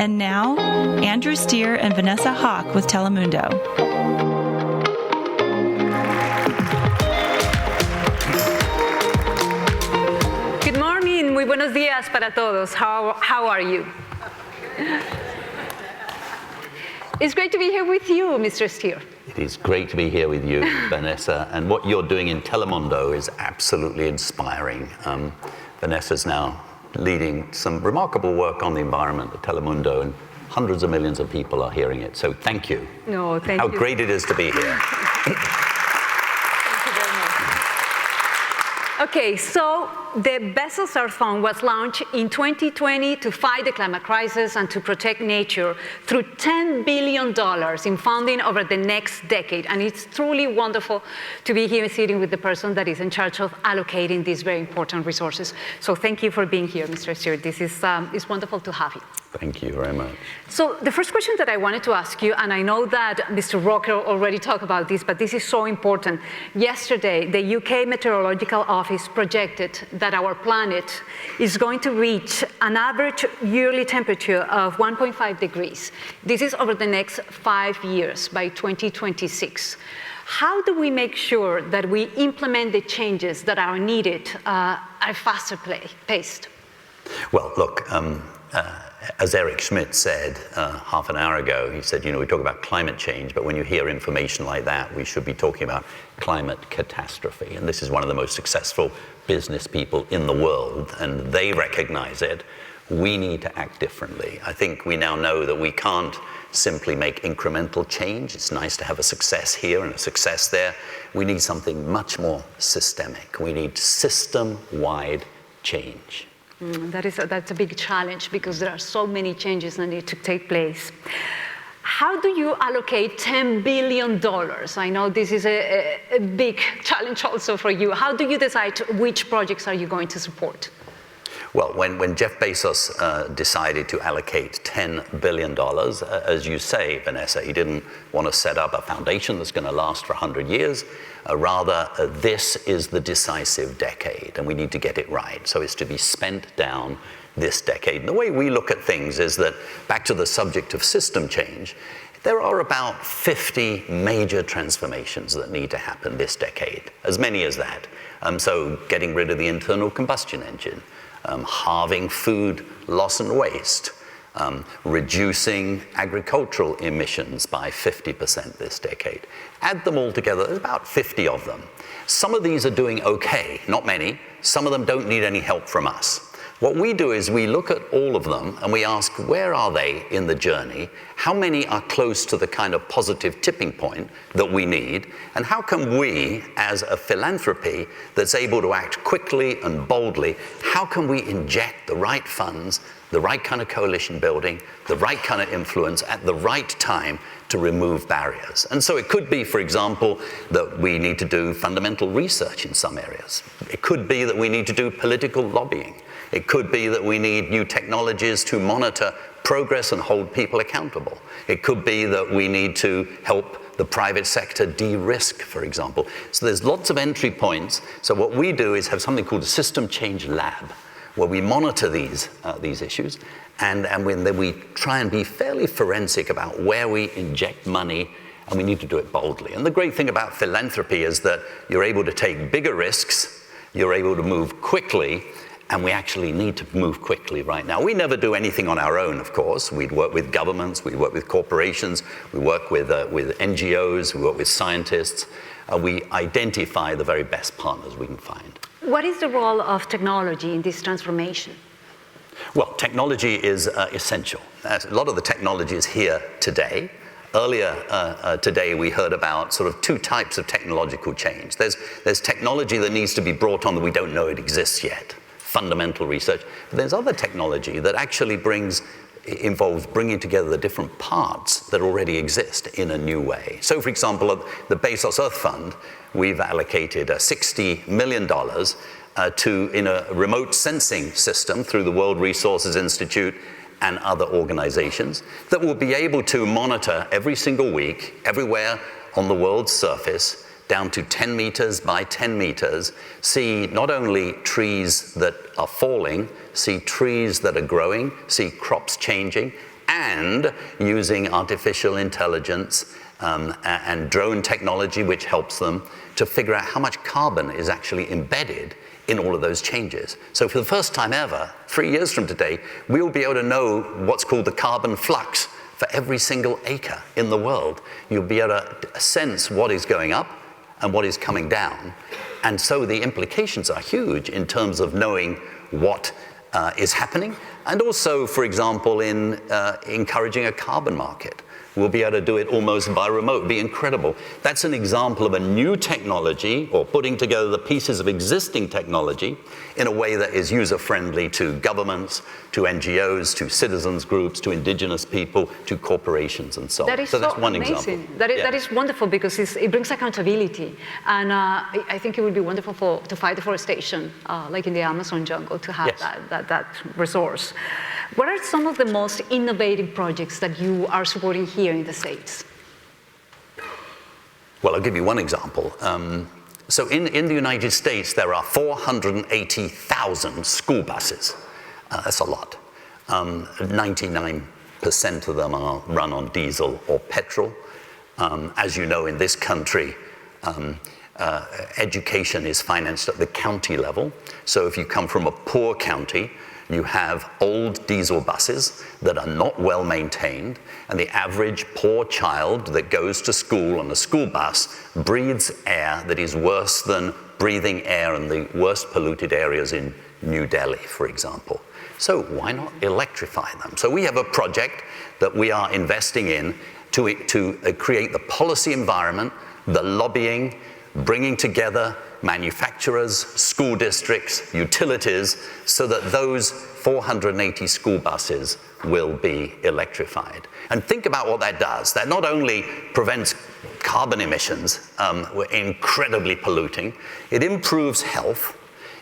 And now, Andrew Steer and Vanessa Hauc with Telemundo. Good morning, muy buenos días para todos. How are you? It's great to be here with you, Mr. Steer. It is great to be here with you, Vanessa, and what you're doing in Telemundo is absolutely inspiring. Vanessa's now leading some remarkable work on the environment at Telemundo, and hundreds of millions of people are hearing it, so thank you. No, thank you. How great it is to be here. Okay, so the Bezos Earth Fund was launched in 2020 to fight the climate crisis and to protect nature through $10 billion in funding over the next decade. And it's truly wonderful to be here sitting with the person that is in charge of allocating these very important resources. So thank you for being here, Mr. Stewart. This is it's wonderful to have you. Thank you very much. So the first question that I wanted to ask you, and I know that Mr. Rocker already talked about this, but this is so important. Yesterday, the UK Meteorological Office projected that our planet is going to reach an average yearly temperature of 1.5 degrees. This is over the next 5 years, by 2026. How do we make sure that we implement the changes that are needed at a faster pace? Well, look, as Schmidt said half an hour ago, he said, we talk about climate change, but when you hear information like that, we should be talking about climate catastrophe. And this is one of the most successful business people in the world, and they recognize it. We need to act differently. I think we now know that we can't simply make incremental change. It's nice to have a success here and a success there. We need something much more systemic. We need system-wide change. That's a big challenge because there are so many changes that need to take place. How do you allocate $10 billion? I know this is a big challenge also for you. How do you decide which projects are you going to support? Well, when Jeff Bezos decided to allocate $10 billion, as you say, Vanessa, he didn't want to set up a foundation that's going to last for 100 years. Rather, this is the decisive decade, and we need to get it right. So it's to be spent down this decade. And the way we look at things is that, back to the subject of system change, there are about 50 major transformations that need to happen this decade, as many as that. So getting rid of the internal combustion engine, halving food loss and waste, reducing agricultural emissions by 50% this decade. Add them all together, there's about 50 of them. Some of these are doing okay, not many. Some of them don't need any help from us. What we do is we look at all of them and we ask, where are they in the journey? How many are close to the kind of positive tipping point that we need? And how can we, as a philanthropy that's able to act quickly and boldly, how can we inject the right funds, the right kind of coalition building, the right kind of influence at the right time to remove barriers? And so it could be, for example, that we need to do fundamental research in some areas. It could be that we need to do political lobbying. It could be that we need new technologies to monitor progress and hold people accountable. It could be that we need to help the private sector de-risk, for example. So there's lots of entry points. So what we do is have something called a system change lab, where we monitor these issues, and when we try and be fairly forensic about where we inject money, and we need to do it boldly. And the great thing about philanthropy is that you're able to take bigger risks, you're able to move quickly, and we actually need to move quickly right now. We never do anything on our own, of course. We'd work with governments, we work with corporations, we work with NGOs, we work with scientists. We identify the very best partners we can find. What is the role of technology in this transformation? Well, technology is essential. A lot of the technology is here today. Earlier today, we heard about sort of two types of technological change. There's technology that needs to be brought on that we don't know it exists yet. Fundamental research. But there's other technology that actually involves bringing together the different parts that already exist in a new way. So, for example, at the Bezos Earth Fund, we've allocated $60 million in a remote sensing system through the World Resources Institute and other organizations that will be able to monitor every single week, everywhere on the world's surface, down to 10 meters by 10 meters, see not only trees that are falling, see trees that are growing, see crops changing, and using artificial intelligence and drone technology, which helps them to figure out how much carbon is actually embedded in all of those changes. So for the first time ever, 3 years from today, we will be able to know what's called the carbon flux for every single acre in the world. You'll be able to sense what is going up and what is coming down. And so the implications are huge in terms of knowing what is happening, and also, for example, in encouraging a carbon market. We'll be able to do it almost by remote. It'd be incredible. That's an example of a new technology, or putting together the pieces of existing technology in a way that is user-friendly to governments, to NGOs, to citizens groups, to indigenous people, to corporations, and so on. That is so that's one amazing. example. That is wonderful, because it brings accountability. And I think it would be wonderful to fight deforestation, like in the Amazon jungle, to have that resource. What are some of the most innovative projects that you are supporting here in the States? Well, I'll give you one example. So in the United States, there are 480,000 school buses. That's a lot. 99% of them are run on diesel or petrol. As you know, in this country, education is financed at the county level. So if you come from a poor county, you have old diesel buses that are not well maintained, and the average poor child that goes to school on a school bus breathes air that is worse than breathing air in the worst polluted areas in New Delhi, for example. So why not electrify them? So we have a project that we are investing in to create the policy environment, the lobbying, bringing together manufacturers, school districts, utilities, so that those 480 school buses will be electrified. And think about what that does. That not only prevents carbon emissions, incredibly polluting, it improves health,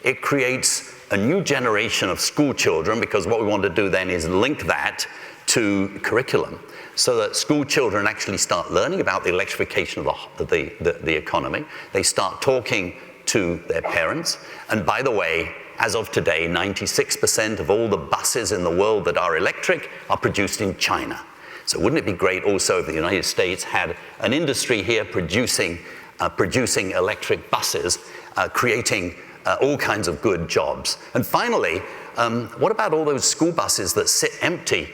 it creates a new generation of school children, because what we want to do then is link that to curriculum, so that school children actually start learning about the electrification of the economy. They start talking to their parents. And by the way, as of today, 96% of all the buses in the world that are electric are produced in China. So wouldn't it be great also if the United States had an industry here producing electric buses, creating all kinds of good jobs? And finally, what about all those school buses that sit empty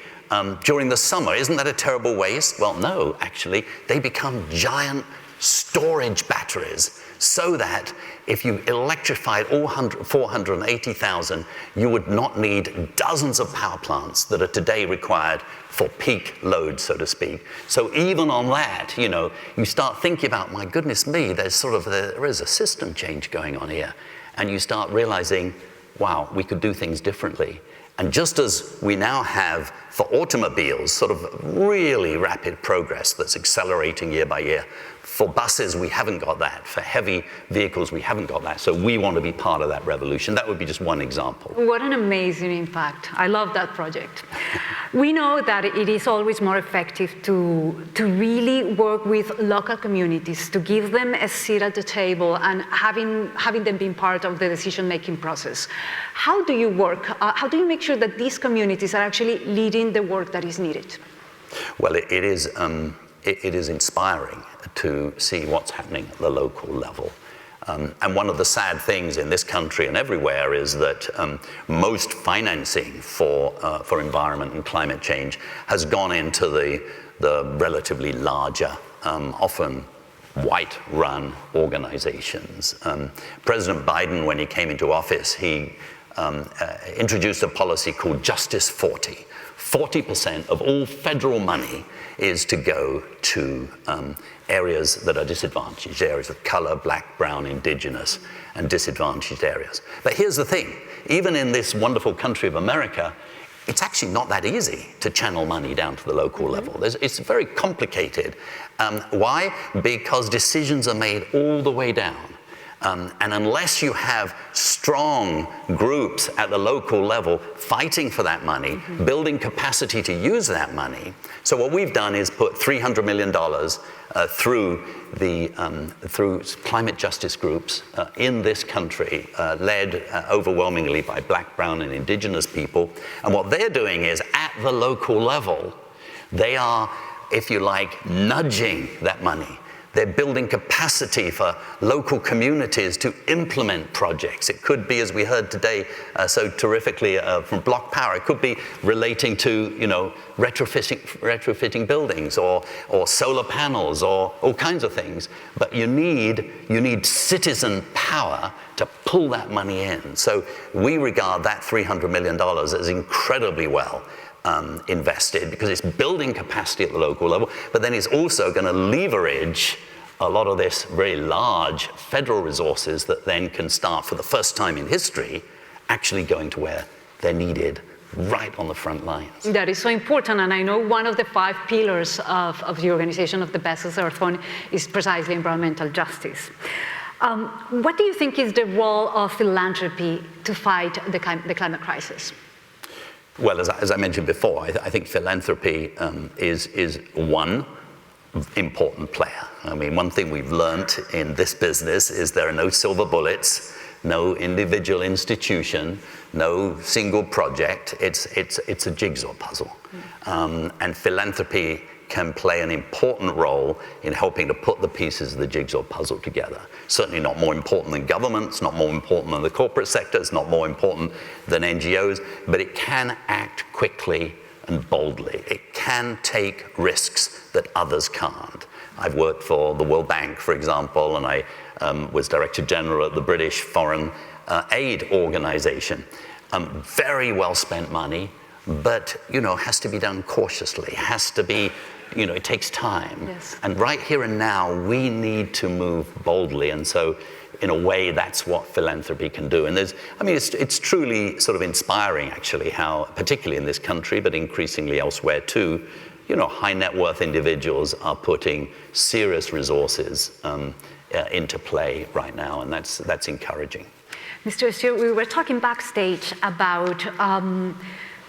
during the summer? Isn't that a terrible waste? Well, no, actually, they become giant storage batteries, so that if you electrified all 480,000, you would not need dozens of power plants that are today required for peak load, so to speak. So even on that, you start thinking about, my goodness me, there is a system change going on here. And you start realizing, wow, we could do things differently. And just as we now have, for automobiles, sort of really rapid progress that's accelerating year by year, for buses, we haven't got that. For heavy vehicles, we haven't got that. So we want to be part of that revolution. That would be just one example. What an amazing impact. I love that project. We know that it is always more effective to really work with local communities, to give them a seat at the table and having them being part of the decision-making process. How do you work? How do you make sure that these communities are actually leading the work that is needed? Well, it is inspiring to see what's happening at the local level. And one of the sad things in this country and everywhere is that most financing for environment and climate change has gone into the relatively larger, often white-run organizations. President Biden, when he came into office, he introduced a policy called Justice 40. 40% of all federal money is to go to areas that are disadvantaged, areas of color, black, brown, indigenous, and disadvantaged areas. But here's the thing, even in this wonderful country of America, it's actually not that easy to channel money down to the local level. It's very complicated. Why? Because decisions are made all the way down. And unless you have strong groups at the local level fighting for that money, building capacity to use that money. So what we've done is put $300 million through climate justice groups in this country, led overwhelmingly by Black, Brown, and Indigenous people. And what they're doing is, at the local level, they are, if you like, nudging that money. They're building capacity for local communities to implement projects. It could be, as we heard today so terrifically from Block Power, it could be relating to, retrofitting buildings or solar panels or all kinds of things. But you need citizen power to pull that money in. So we regard that $300 million as incredibly well invested, because it's building capacity at the local level, but then it's also going to leverage a lot of this very large federal resources that then can start, for the first time in history, actually going to where they're needed, right on the front lines. That is so important, and I know one of the 5 pillars of the organization of the Bezos Earth Fund is precisely environmental justice. What do you think is the role of philanthropy to fight the climate crisis? Well, as I mentioned before, I think philanthropy is one important player. I mean, one thing we've learned in this business is there are no silver bullets, no individual institution, no single project. It's a jigsaw puzzle. And philanthropy can play an important role in helping to put the pieces of the jigsaw puzzle together. Certainly not more important than governments, not more important than the corporate sector, it's not more important than NGOs, but it can act quickly and boldly. It can take risks that others can't. I've worked for the World Bank, for example, and I was Director General at the British Foreign Aid Organization. Very well spent money, but has to be done cautiously, has to be, it takes time. Yes. And right here and now, we need to move boldly. And so in a way, that's what philanthropy can do. And it's truly sort of inspiring, actually, how, particularly in this country, but increasingly elsewhere too, high net worth individuals are putting serious resources into play right now, and that's encouraging. Mr. Steer, we were talking backstage about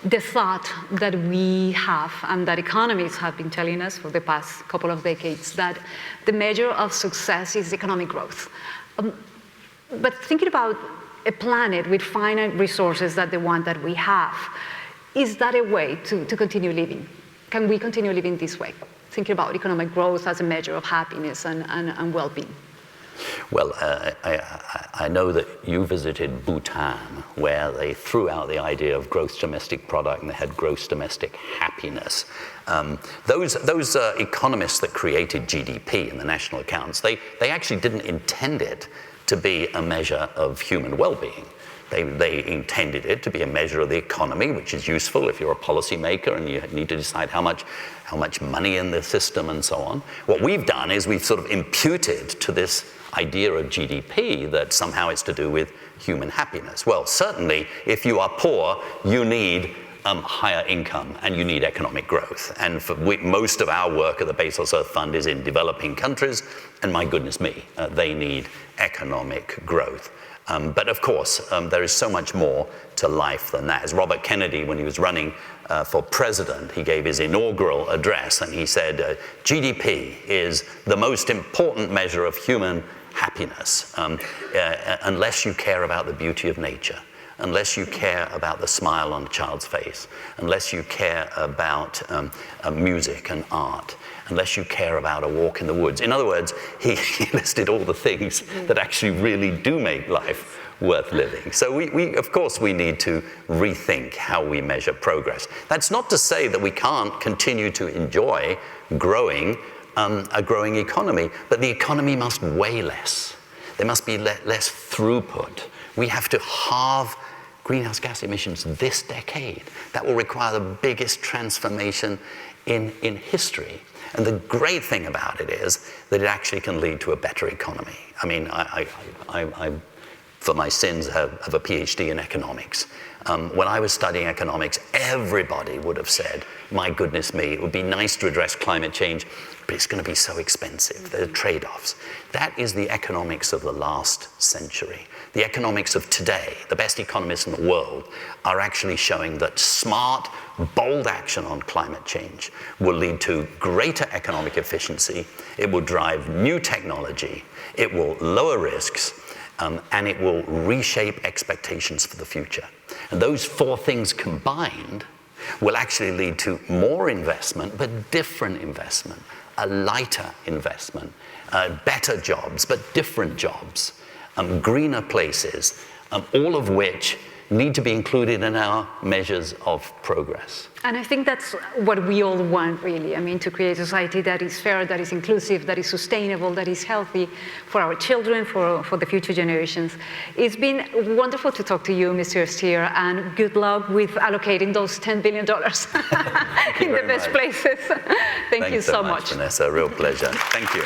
the thought that we have and that economists have been telling us for the past couple of decades, that the measure of success is economic growth. But thinking about a planet with finite resources that the one that we have, is that a way to continue living? Can we continue living this way? Thinking about economic growth as a measure of happiness and well-being. Well, I know that you visited Bhutan, where they threw out the idea of gross domestic product and they had gross domestic happiness. Those economists that created GDP in the national accounts, they actually didn't intend it to be a measure of human well-being. They intended it to be a measure of the economy, which is useful if you're a policymaker and you need to decide how much money in the system and so on. What we've done is we've sort of imputed to this idea of GDP that somehow it's to do with human happiness. Well, certainly, if you are poor, you need higher income and you need economic growth. And most of our work at the Bezos Earth Fund is in developing countries, and my goodness me, they need economic growth. But of course, there is so much more to life than that. As Robert Kennedy, when he was running for president, he gave his inaugural address and he said, GDP is the most important measure of human happiness, unless you care about the beauty of nature, unless you care about the smile on a child's face, unless you care about music and art, unless you care about a walk in the woods. In other words, he listed all the things that actually really do make life worth living. So we of course, we need to rethink how we measure progress. That's not to say that we can't continue to enjoy a growing economy, but the economy must weigh less. There must be less throughput. We have to halve greenhouse gas emissions this decade. That will require the biggest transformation in history. And the great thing about it is that it actually can lead to a better economy. I mean, I for my sins, have a PhD in economics. When I was studying economics, everybody would have said, my goodness me, it would be nice to address climate change but it's going to be so expensive. There are trade-offs. That is the economics of the last century. The economics of today, the best economists in the world, are actually showing that smart, bold action on climate change will lead to greater economic efficiency, it will drive new technology, it will lower risks, and it will reshape expectations for the future. And those four things combined will actually lead to more investment, but different investment, a lighter investment, better jobs, but different jobs, greener places, all of which need to be included in our measures of progress. And I think that's what we all want, really. I mean, to create a society that is fair, that is inclusive, that is sustainable, that is healthy for our children, for the future generations. It's been wonderful to talk to you, Mr. Steer, and good luck with allocating those $10 billion in the best places. Thank you so much. Vanessa, a real pleasure. Thank you.